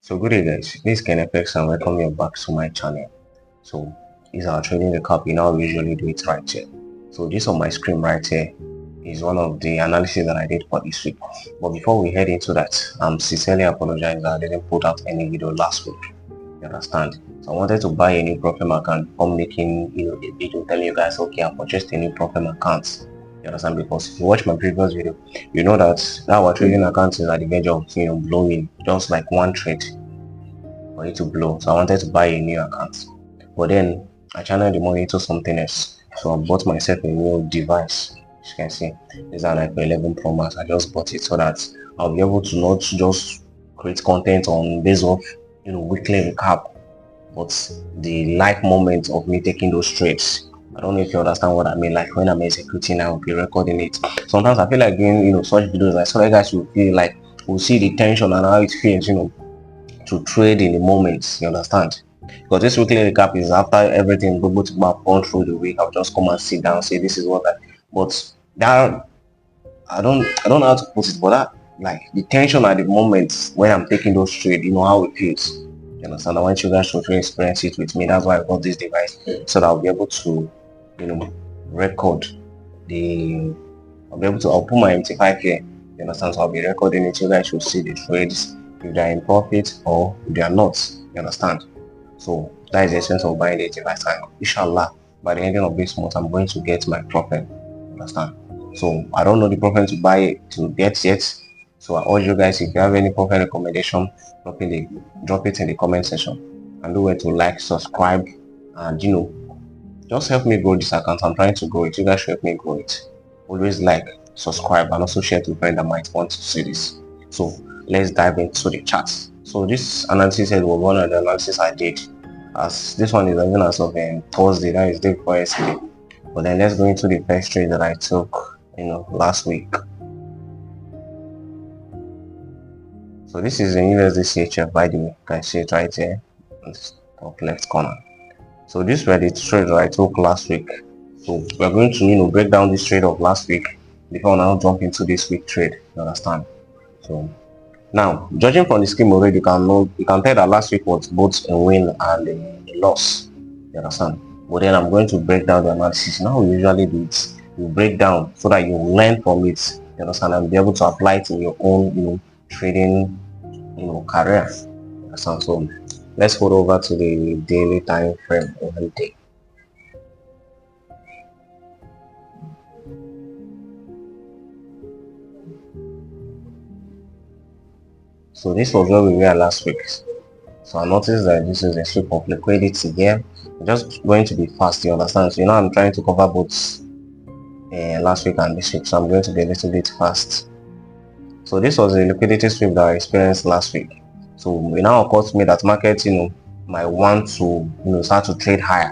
So good day guys, this is KenFX and welcome you back to my channel. So this is our trading recap. You know we usually do it right here. So this on my screen right here is one of the analysis that I did for this week. But before we head into that, I'm sincerely apologize that I didn't put out any video last week. You understand? So I wanted to buy a new Propfirm account before making a video telling you guys, okay, I purchased a new Propfirm account. You understand? Because if you watch my previous video, you know that our trading account is at the verge of blowing just like one trade for it to blow. So I wanted to buy a new account, but then I channeled the money into something else. So I bought myself a new device. As you can see, these are like 11 Pro Max. I just bought it so that I'll be able to not just create content on based off weekly recap, but the live moment of me taking those trades. I don't know if you understand what I mean. Like when I'm executing, I'll be recording it. Sometimes I feel like doing such videos. I saw you guys will feel like will see the tension and how it feels, to trade in the moment. You understand? Because this weekly recap is after everything Google to map gone through the week. I'll just come and sit down, say this is what I. But that I don't know how to put it, but that like the tension at the moment when I'm taking those trades, you know how it feels. You understand? I want you guys to experience it with me. That's why I got this device so that I'll be able to, record the. I'll put my MT5 here. You understand? So I'll be recording it. You guys should see the trades if they are in profit or if they are not. You understand? So that is the essence of buying the device. And inshallah, by the ending of this month, I'm going to get my profit. Understand? So I don't know the profit to buy it to get yet. So I urge you guys, if you have any profit recommendation, drop it in the comment section. And do it to like, subscribe, and just help me grow this account. I'm trying to grow it. You guys should help me grow it. Always like, subscribe, and also share to friends that might want to see this. So let's dive into the charts. So this analysis was one of the analysis I did, as this one is even as of Thursday, that is day before yesterday. But then let's go into the first trade that I took last week. So this is the USD CHF, by the way. You can see it right here in the top left corner. So this were the trade that I took last week. So we're going to break down this trade of last week before now jump into this week trade. You understand? So now, judging from the scheme already, you can tell that last week was both a win and a loss. You understand? But then I'm going to break down the analysis. Now we usually do it. You break down so that you learn from it. You understand? And be able to apply it in your own trading career. You understand? So let's go over to the daily time frame every day. So this was where we were last week. So I noticed that this is a sweep of liquidity here. I'm just going to be fast, you understand? So I'm trying to cover both last week and this week, so I'm going to be a little bit fast. So this was a liquidity sweep that I experienced last week. So it now occurs to me that market might want to start to trade higher.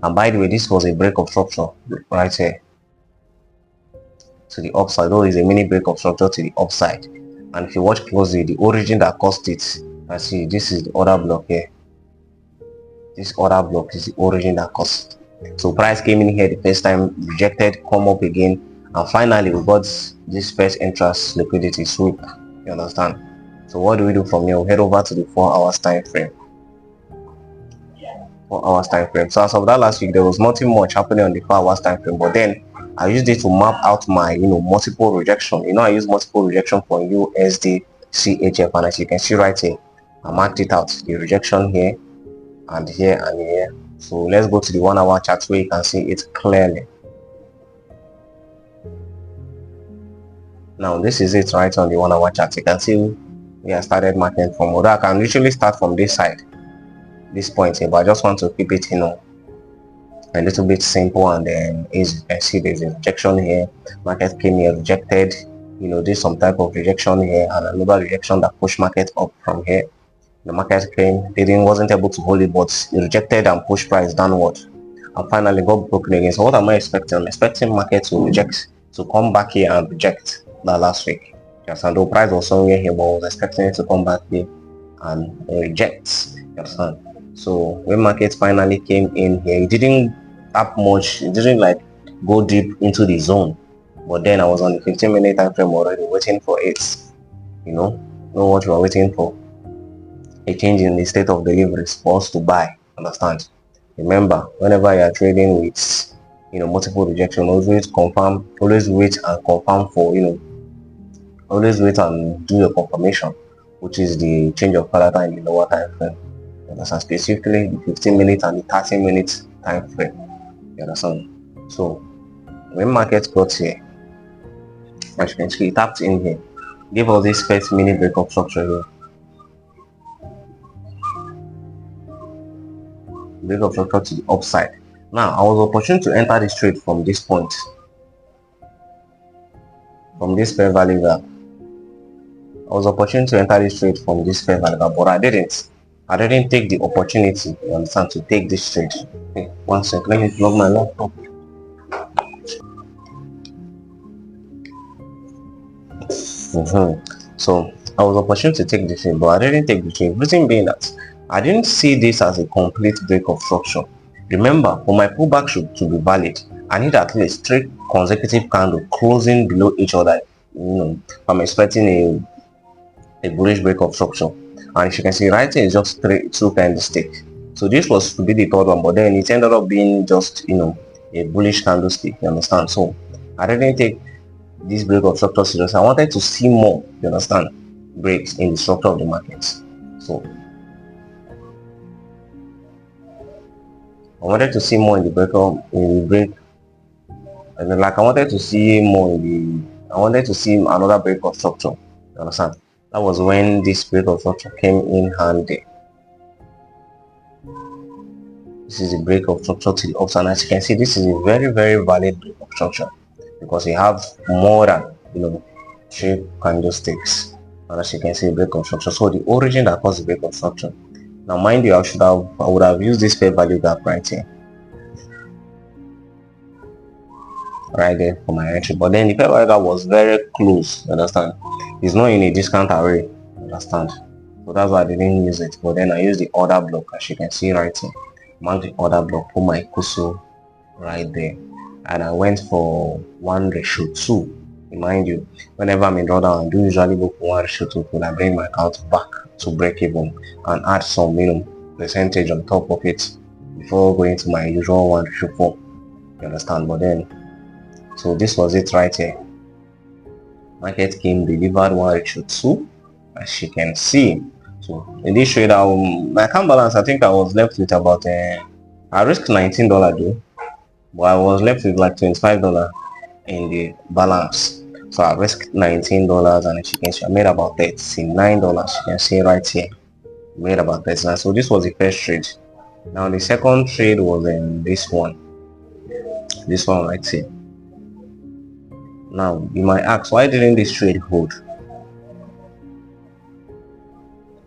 And by the way, this was a break of structure right here to the upside. Though it's a mini break of structure to the upside. And if you watch closely, the origin that caused it, I see this is the order block here. This order block is the origin that caused it. So price came in here the first time, rejected, come up again, and finally we got this first entrance liquidity sweep. You understand? So what do we do from here? We head over to the 4 hours time frame. 4 hours time frame. So as of that last week, there was nothing much happening on the 4 hours time frame, but then I used it to map out my multiple rejection. I use multiple rejection for USD CHF, and as you can see right here, I marked it out, the rejection here and here and here. So let's go to the 1 hour chart where you can see it clearly. Now this is it right on the 1 hour chart. You can see we have started marking from, although I can literally start from this side, this point here, but I just want to keep it a little bit simple and then easy. You can see there's a rejection here, market came here, rejected, there's some type of rejection here and another rejection that pushed market up from here. The market came, wasn't able to hold it, but it rejected and pushed price downward and finally got broken again. So what am I expecting? I'm expecting market to reject, to come back here and reject that last week. Yes, and the price was somewhere here, but I was expecting it to come back here and reject. Yes, so when market finally came in here, it didn't up much, it didn't like go deep into the zone, but then I was on the 15-minute time frame already waiting for it. Know what we are waiting for. a change in the state of delivery for us to buy. Understand? Remember, whenever you are trading with multiple rejection, always wait and confirm for always wait and do your confirmation, which is the change of color in the lower time frame. You understand? Specifically the 15 minutes and the 30 minutes time frame. You understand? So when market got here, as you can see, it tapped in here, give us this first mini breakup structure here. Breakup structure to the upside. Now I was opportune to enter this trade from this point, from this fair value gap. I was opportune to enter this trade from this fair value gap, but I didn't take the opportunity, you understand, to take this trade. Okay, one sec, let me plug my laptop. So I was opportune to take the trade, but I didn't take the trade. Reason being that I didn't see this as a complete break of structure. Remember, for my pullback to be valid, I need at least 3 consecutive candles closing below each other. I'm expecting a bullish break of structure, and if you can see right here is just 2 candlesticks. So this was to be the third one, but then it ended up being just a bullish candlestick. You understand? So I didn't take this break of structure serious. I wanted to see more, you understand, breaks in the structure of the markets. So I wanted to see more in the break, and then like I wanted to see more I wanted to see another break of structure. You understand? That was when this break of structure came in handy. This is a break of structure to the upside, and as you can see, this is a very, very valid break of structure because we have more than 3 candlesticks, and as you can see, break of structure. So the origin that caused the break of structure. Now mind you, I would have used this fair value gap right here, right there for my entry, but then the fair value gap was very close. You understand? It's not in a discount array. Understand? So that's why I didn't use it. But then I used the order block, as you can see right here. Mark the order block, put my cursor right there, and I went for 1:2. Remind you, whenever I'm in drawdown, I do usually go for 1:2 when I bring my account back to break even and add some percentage on top of it before going to my usual 1:4. You understand? But then, so this was it right here. Market came, delivered 1:2, as you can see. So in this trade, my account balance, I think I was left with about I risked $19 though, but I was left with like $25 in the balance. So I risked $19, and as you can see, I made about $39. You can see right here, I made about $39. So this was the first trade. Now the second trade was in this one right here. Now you might ask, why didn't this trade hold?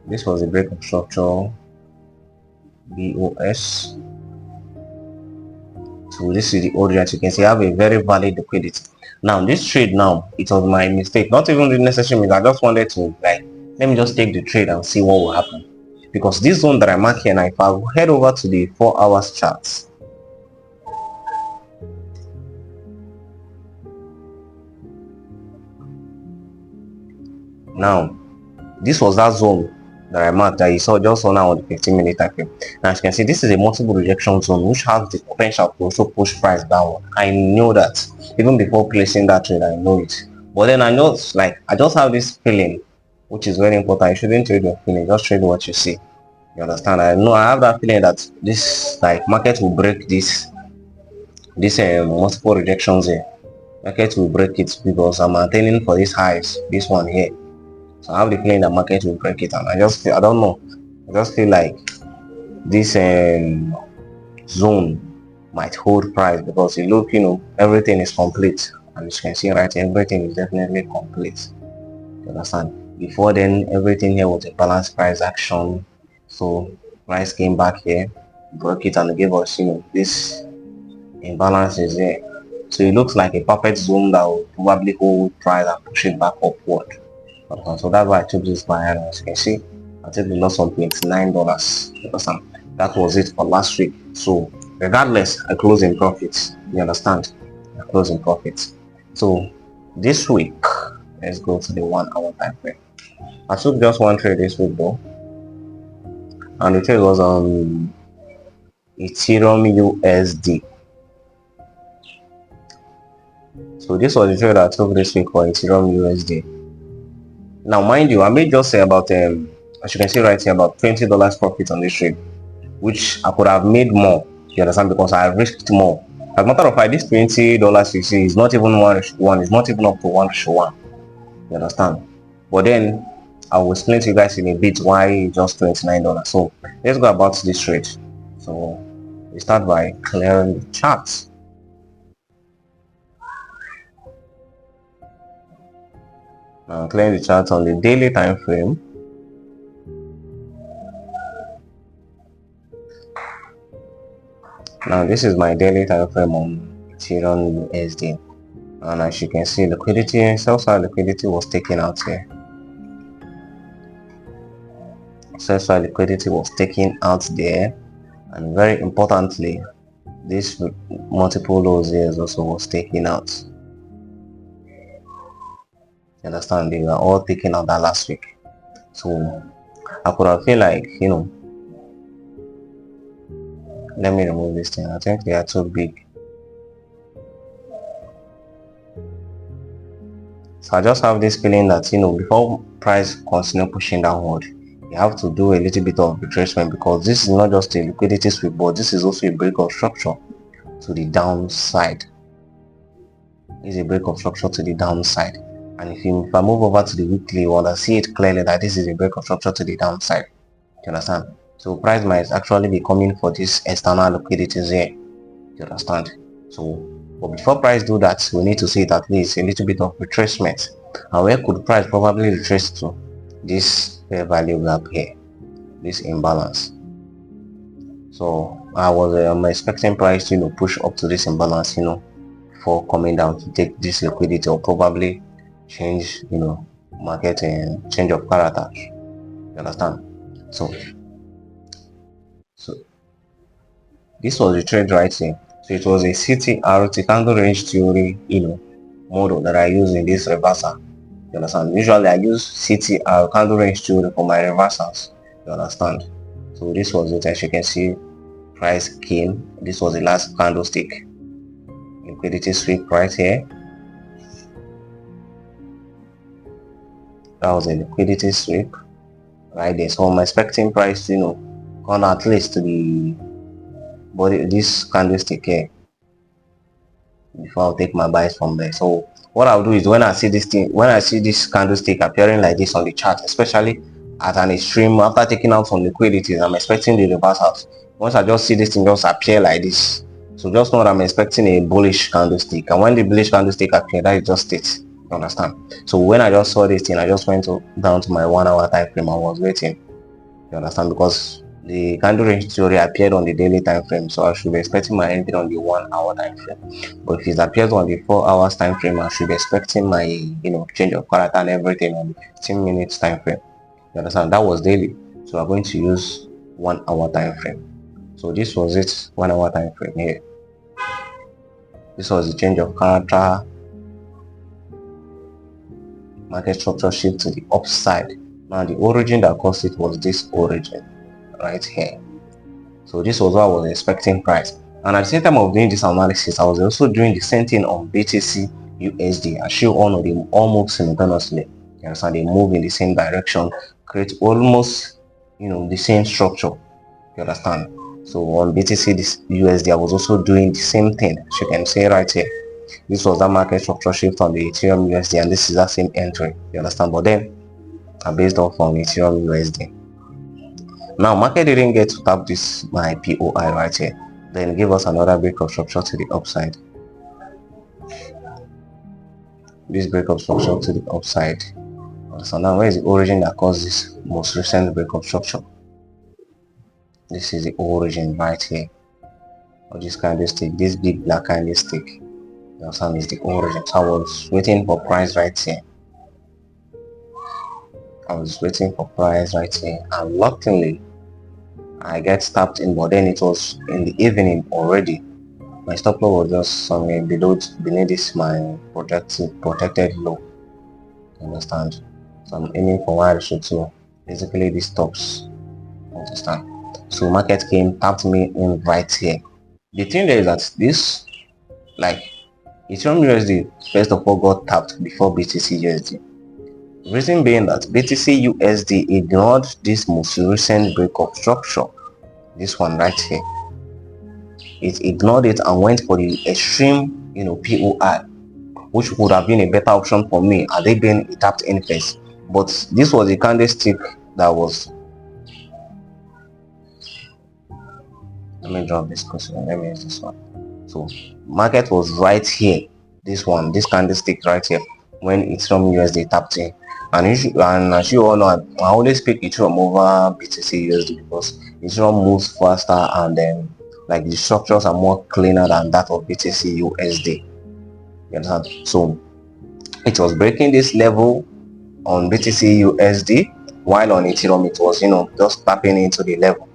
This was a break of structure, BOS. So this is the order. As you can see, I have a very valid liquidity. Now this trade, now it was my mistake, not even the necessary mistake. I just wanted to let me just take the trade and see what will happen, because this zone that I mark here, now if I head over to the 4 hours charts, now this was that zone that I marked that you saw just now on the 15-minute time frame. Now as you can see, this is a multiple rejection zone which has the potential to also push price downward. I know that even before placing that trade, I know it. But then I know, I just have this feeling, which is very important. You shouldn't trade your feeling, just trade what you see. You understand? I know, I have that feeling that this market will break this multiple rejections here. Market will break it because I'm maintaining for these highs, this one here. So I have the feeling that market will break it, and I just feel like this zone might hold price, because you look, everything is complete, and as you can see right here, everything is definitely complete. You understand? Before then, everything here was a balanced price action. So price came back here, broke it, and gave us this imbalance is there. So it looks like a perfect zone that will probably hold price and push it back upward. So that's why I took this buy, and as you can see, I took the loss on $29. That was it for last week. So regardless, I close in profits. You understand? I close in profits. So this week, let's go to the 1 hour time frame. I took just one trade this week though. and the trade was on Ethereum USD. So this was the trade I took this week for Ethereum USD. Now mind you, I may just say about as you can see right here, about $20 profit on this trade, which I could have made more, you understand, because I risked more. As a matter of fact, this $20 you see is not even 1:1, it's not even up to 1:1, you understand. But then I will explain to you guys in a bit why it's just $29. So let's go about this trade. So we start by clearing the charts. Now clearing the charts on the daily time frame. Now this is my daily time frame on Ethereum USD, and as you can see, liquidity, sell-side liquidity was taken out here. Sell-side liquidity was taken out there, and very importantly, this multiple lows here also was taken out. You understand? They were all taken out that last week. So I could have feel like, let me remove this thing. I think they are too big. So I just have this feeling that, before price continue pushing downward, you have to do a little bit of retracement, because this is not just a liquidity sweep, but this is also a break of structure to the downside. It's a break of structure to the downside. And if I move over to the weekly, you want to see it clearly that this is a break of structure to the downside. You understand? So price might actually be coming for this external liquidities here. You understand? So, but before price do that, we need to see it at least a little bit of retracement. And where could price probably retrace to? This value gap here, this imbalance. So I was expecting price to push up to this imbalance, before coming down to take this liquidity, or probably change market and change of character. You understand? So this was the trade right here. So it was a CTRT candle range theory model that I use in this reversal. You understand? Usually I use CTR candle range theory for my reversals. You understand? So this was it. As you can see, price came. This was the last candlestick. Liquidity sweep right here. That was a liquidity sweep right there. So I'm expecting price to come at least to the body, this candlestick here, before I'll take my buys from there. So what I'll do is, when I see this candlestick appearing like this on the chart, especially at an extreme after taking out some liquidity, I'm expecting the reversals. Once I just see this thing just appear like this, so just know that I'm expecting a bullish candlestick, and when the bullish candlestick appear, that is just it. You understand? So when I just saw this thing, I just went down to my 1 hour time frame. I was waiting. You understand? Because the candle range theory appeared on the daily time frame, so I should be expecting my entry on the 1 hour time frame. But if it appears on the 4 hours time frame, I should be expecting my change of character and everything on the 15 minutes time frame. You understand? That was daily, so I'm going to use 1 hour time frame. So this was it, 1 hour time frame here. This was the change of character, market structure shift to the upside. Now the origin that caused it was this origin right here. So this was what I was expecting price, and at the same time of doing this analysis, I was also doing the same thing on BTC USD. I show all of them almost simultaneously. You understand? They move in the same direction, create almost the same structure. You understand? So on BTC this USD, I was also doing the same thing, as you can see right here. This was that market structure shift on the Ethereum USD, and this is that same entry. You understand? But then I based off on Ethereum USD. Now market didn't get to tap this my POI right here, then give us another break of structure to the upside. This break of structure to the upside. So now where is the origin that caused this most recent break of structure? This is the origin right here of this candlestick, this big black candlestick. You understand? Is the origin. So I was waiting for price right here. And luckily I get stopped in, but then it was in the evening already. My stop loss was just somewhere beneath this my protected low. You understand? So I'm aiming for where I should. So basically this stops Understand? So market came, tapped me in right here. The thing there is that this, like, Ethereum USD first of all got tapped before BTC USD. Reason being that BTC USD ignored this most recent breakup structure, this one right here. It ignored it and went for the extreme, POI, which would have been a better option for me had they been tapped in first. But this was a candlestick that was, let me drop this question, let me use this one. So market was right here, this one, this candlestick right here, when Ethereum USD tapped in. And as you all know, I always pick Ethereum over BTC USD because Ethereum moves faster and then like the structures are more cleaner than that of BTC USD. You understand? So it was breaking this level on BTC USD, while on Ethereum it was just tapping into the level.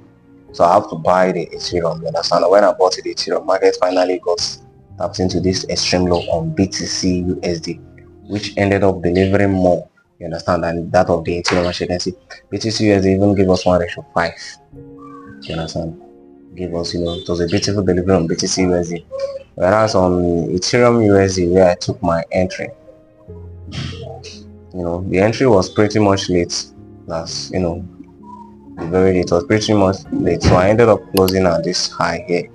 So I have to buy the Ethereum. You understand? When I bought the Ethereum, market finally got tapped into this extreme low on BTC USD, which ended up delivering more. You understand? Than that of the Ethereum. As you can see, BTC USD even gave us 1:5. You understand? Give us, it was a beautiful delivery on BTC USD. Whereas on Ethereum USD, where I took my entry, the entry was pretty much late. That's very late. It was pretty much late, so I ended up closing at this high here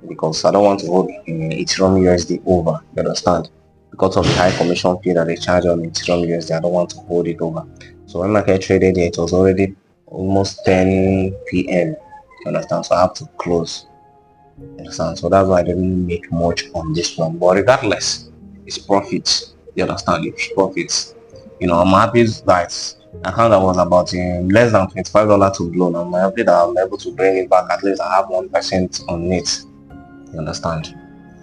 because I don't want to hold Ethereum USD over. You understand? Because of the high commission fee that they charge on Ethereum USD, I don't want to hold it over. So when market traded here, it was already almost 10 p.m. You understand? So I have to close. You understand? So that's why I didn't make much on this one. But regardless, it's profits. You understand? It's profits. I'm happy that account that was about less than $25 to blow. I'm happy that I'm able to bring it back. At least I have 1% on it. You understand?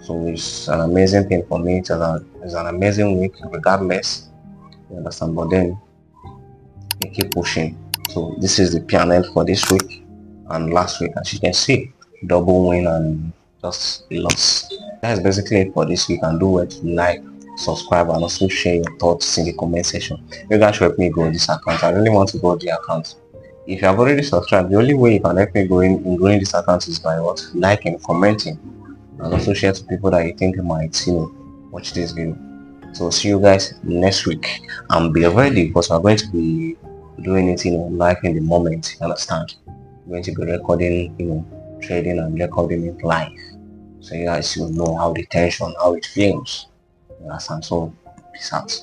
So it's an amazing thing for me. It's an amazing week regardless. You understand? But then you keep pushing. So this is the P&L for this week and last week. As you can see, double win and just loss. That's basically it for this week. And do well to like, subscribe, and also share your thoughts in the comment section. You guys help me grow this account. I really want to grow the account. If you have already subscribed, the only way you can help me in growing this account is by what? Liking, commenting, and also share to people that you think might watch this video. So see you guys next week, and be ready because we're going to be doing it live in the moment. You understand? We're going to be recording trading and recording it live, so you guys will know how the tension, how it feels. You understand? So peace out.